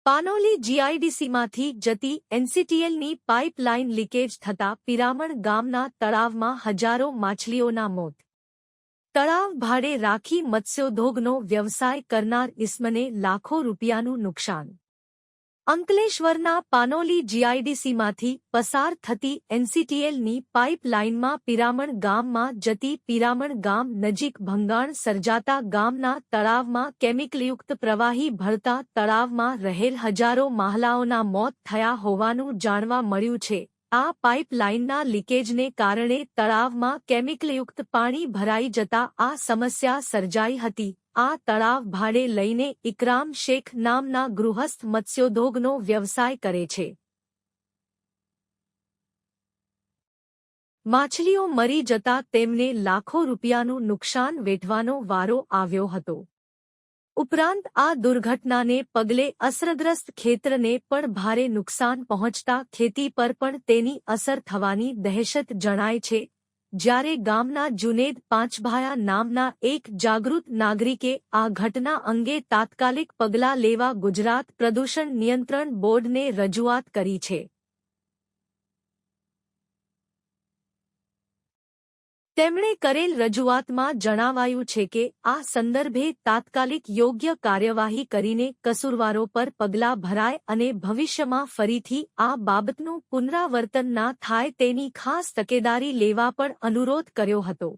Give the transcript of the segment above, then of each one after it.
પાનોલી જીઆઈડીસીમાંથી જતી એનસીટીએલની pipeline leakage થતા પિરામણ ગામના તળાવમાં હજારો માછલીઓના મોત। તળાવ ભાડે રાખી મત્સ્યોદ્યોગનો વ્યવસાય કરનાર ઇસમને લાખો રૂપિયાનું નુકસાન। અંકલેશ્વરના પાનોલી જીઆઈડીસીમાંથી પસાર થતી એનસીટીએલની પાઇપલાઇનમાં પિરામણ ગામમાં જતી પિરામણ ગામ નજીક ભંગાણ સર્જાતા ગામના તળાવમાં કેમિકલયુક્ત પ્રવાહી ભળતા તળાવમાં રહેલ હજારો માહલાઓના મોત થયા હોવાનું જાણવા મળ્યું છે। આ પાઇપલાઇનના લીકેજને કારણે તળાવમાં કેમિકલયુક્ત પાણી ભરાઈ જતા આ સમસ્યા સર્જાઈ હતી। આ તળાવ ભાડે લઈને ઇકરામ શેખ નામના ગૃહસ્થ મત્સ્યોદ્યોગનો વ્યવસાય કરે છે। માછલીઓ મરી જતા તેમને લાખો રૂપિયાનું નુકસાન વેઠવાનો વારો આવ્યો હતો। ઉપરાંત આ દુર્ઘટનાને પગલે અસરગ્રસ્ત ખેતરને પણ ભારે નુકસાન પહોંચતા ખેતી પર પણ તેની અસર થવાની દહેશત જણાય છે। જ્યારે ગામના જુનેદ પાંચભાયા નામના એક જાગૃત નાગરિકે આ ઘટના અંગે તાત્કાલિક પગલાં લેવા ગુજરાત પ્રદૂષણ નિયંત્રણ બોર્ડને રજૂઆત કરી છે। તેમણે કરેલ રજૂઆતમાં જણાવાયું છે કે આ સંદર્ભે તાત્કાલિક યોગ્ય કાર્યવાહી કરીને કસૂરવારો પર પગલાં ભરાય અને ભવિષ્યમાં ફરીથી આ બાબતનું પુનરાવર્તન ના થાય તેની ખાસ તકેદારી લેવા પણ અનુરોધ કર્યો હતો।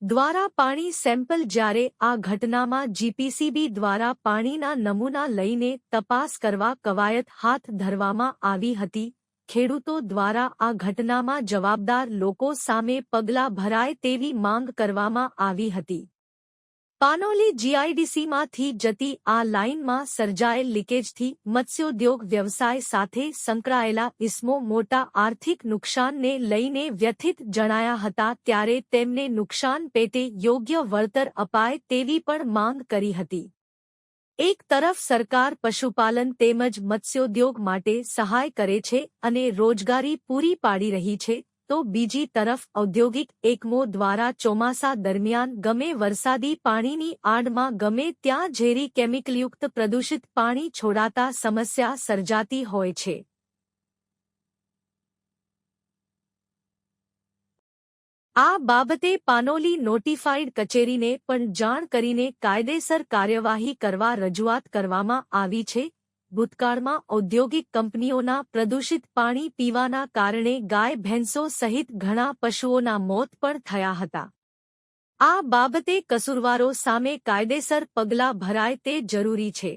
દ્વારા પાણી સેમ્પલ જ્યારે આ ઘટનામાં જીપીસીબી દ્વારા પાણીના નમૂના લઈને તપાસ કરવા કવાયત હાથ ધરવામાં આવી હતી। ખેડૂતો દ્વારા આ ઘટનામાં જવાબદાર લોકો સામે પગલાં ભરાય તેવી માંગ કરવામાં આવી હતી। પાનોલી જીઆઈડીસીમાંથી જતી આ લાઇનમાં સર્જાયેલ લીકેજથી મત્સ્યોદ્યોગ વ્યવસાય સાથે સંકળાયેલા ઇસમો મોટા આર્થિક નુકસાનને લઈને વ્યથિત જણાયા હતા ત્યારે તેમને નુકસાન પેટે યોગ્ય વળતર અપાય તેવી પણ માંગ કરી હતી। એક તરફ સરકાર પશુપાલન તેમજ મત્સ્યોદ્યોગ માટે સહાય કરે છે અને રોજગારી પૂરી પાડી રહી છે તો બીજી તરફ ઔદ્યોગિક એકમો દ્વારા ચોમાસા દરમિયાન ગમે વરસાદી પાણીની આડમાં ગમે ત્યાં ઝેરી કેમિકલયુક્ત પ્રદૂષિત પાણી છોડાતા સમસ્યા સર્જાતી હોય છે। આ બાબતે પાનોલી નોટિફાઈડ કચેરીને પણ જાણ કરીને કાયદેસર કાર્યવાહી કરવા રજૂઆત કરવામાં આવી છે। ભૂતકાળમાં ઔદ્યોગિક કંપનીઓના પ્રદૂષિત પાણી પીવાના કારણે ગાય ભેંસો સહિત ઘણા પશુઓના મોત પણ થયા હતા। આ બાબતે કસૂરવારો સામે કાયદેસર પગલાં ભરાય તે જરૂરી છે।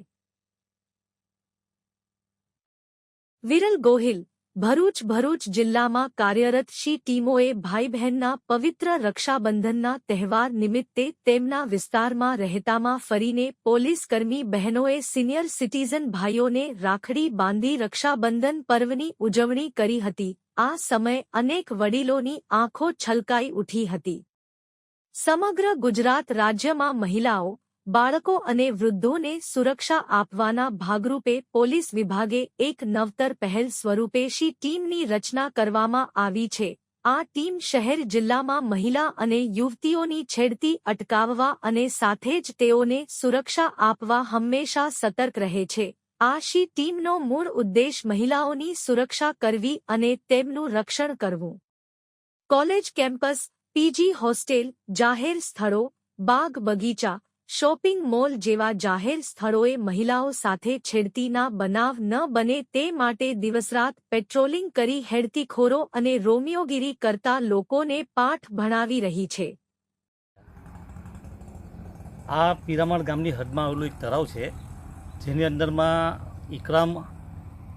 વિરલ ગોહિલ, ભરૂચ જિલ્લામાં કાર્યરત શી ટીમોએ ભાઈ બહેનના પવિત્ર રક્ષાબંધનના તહેવાર નિમિત્તે તેમના વિસ્તારમાં રહેતામાં ફરીને પોલીસકર્મી બહેનોએ સિનિયર સિટીઝન ભાઈઓને રાખડી બાંધી રક્ષાબંધન પર્વની ઉજવણી કરી હતી। આ સમયે અનેક વડીલોની આંખો છલકાઈ ઉઠી હતી। સમગ્ર ગુજરાત રાજ્યમાં મહિલાઓ, બાળકો અને વૃદ્ધોને સુરક્ષા આપવાના ભાગરૂપે પોલીસ વિભાગે એક નવતર પહેલ સ્વરૂપે શી ટીમની રચના કરવામાં આવી છે। આ ટીમ શહેર જિલ્લામાં મહિલા અને યુવતીઓની છેડતી અટકાવવા અને સાથે જ તેઓને સુરક્ષા આપવા હંમેશા સતર્ક રહે છે। આ શી ટીમનો મૂળ ઉદ્દેશ મહિલાઓની સુરક્ષા કરવી અને તેમનું રક્ષણ કરવું। કોલેજ કેમ્પસ, પીજી હોસ્ટેલ, જાહેર સ્થળો, બાગ બગીચા, શોપિંગ મોલ જેવા જાહેર સ્થળોએ મહિલાઓ સાથે છેડતીના બનાવ ન બને તે માટે દિવસરાત પેટ્રોલિંગ કરી હેડતીખોરો અને રોમિયોગીરી કરતા લોકોને પાઠ ભણાવી રહી છે। આ પિરામણ ગામની હદમાં આવેલું એક તળાવ છે જેની અંદરમાં ઇકરામ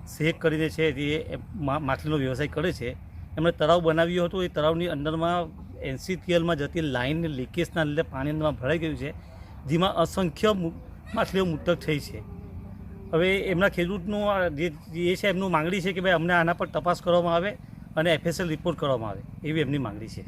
શેખ કરીને છે જે માછલીનો વ્યવસાય કરે છે। એમણે તળાવ બનાવ્યું હતું। એ તળાવની અંદરમાં એનસીટીએલમાં જતી લાઇન લીકેજના લીધે પાણી અંદરમાં ભરાઈ ગયું છે જેમાં અસંખ્ય માછલીઓ મૃતક થઈ છે। હવે એમના ખેડૂતનું જે છે એમનું માંગણી છે કે ભાઈ અમને આના પર તપાસ કરવામાં આવે અને એફએસએલ રિપોર્ટ કરવામાં આવે એવી એમની માંગણી છે।